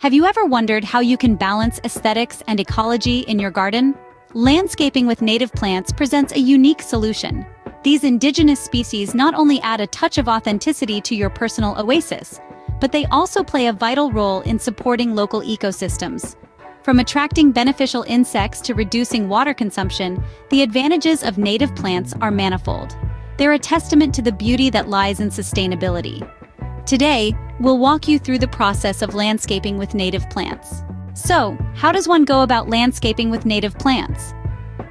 Have you ever wondered how you can balance aesthetics and ecology in your garden? Landscaping with native plants presents a unique solution. These indigenous species not only add a touch of authenticity to your personal oasis, but they also play a vital role in supporting local ecosystems. From attracting beneficial insects to reducing water consumption, the advantages of native plants are manifold. They're a testament to the beauty that lies in sustainability. Today, we'll walk you through the process of landscaping with native plants. So, how does one go about landscaping with native plants?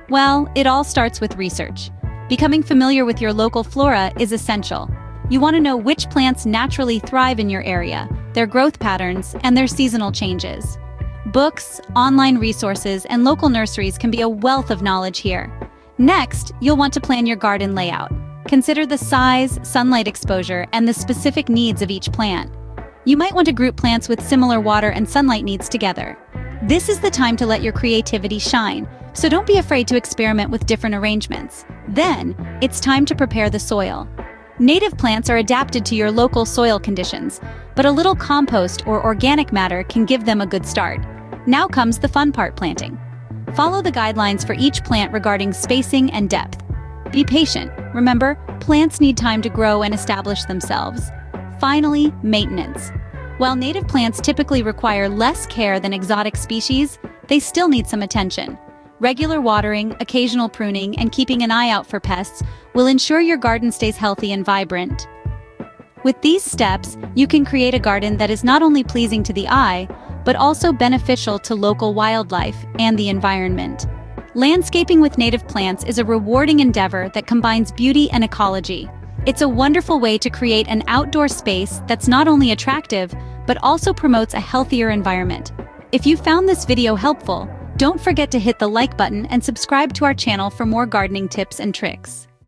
Well, it all starts with research. Becoming familiar with your local flora is essential. You want to know which plants naturally thrive in your area, their growth patterns, and their seasonal changes. Books, online resources, and local nurseries can be a wealth of knowledge here. Next, you'll want to plan your garden layout. Consider the size, sunlight exposure, and the specific needs of each plant. You might want to group plants with similar water and sunlight needs together. This is the time to let your creativity shine, so don't be afraid to experiment with different arrangements. Then, it's time to prepare the soil. Native plants are adapted to your local soil conditions, but a little compost or organic matter can give them a good start. Now comes the fun part: planting. Follow the guidelines for each plant regarding spacing and depth. Be patient. Remember, plants need time to grow and establish themselves. Finally, maintenance. While native plants typically require less care than exotic species, they still need some attention. Regular watering, occasional pruning, and keeping an eye out for pests will ensure your garden stays healthy and vibrant. With these steps, you can create a garden that is not only pleasing to the eye, but also beneficial to local wildlife and the environment. Landscaping with native plants is a rewarding endeavor that combines beauty and ecology. It's a wonderful way to create an outdoor space that's not only attractive, but also promotes a healthier environment. If you found this video helpful, don't forget to hit the like button and subscribe to our channel for more gardening tips and tricks.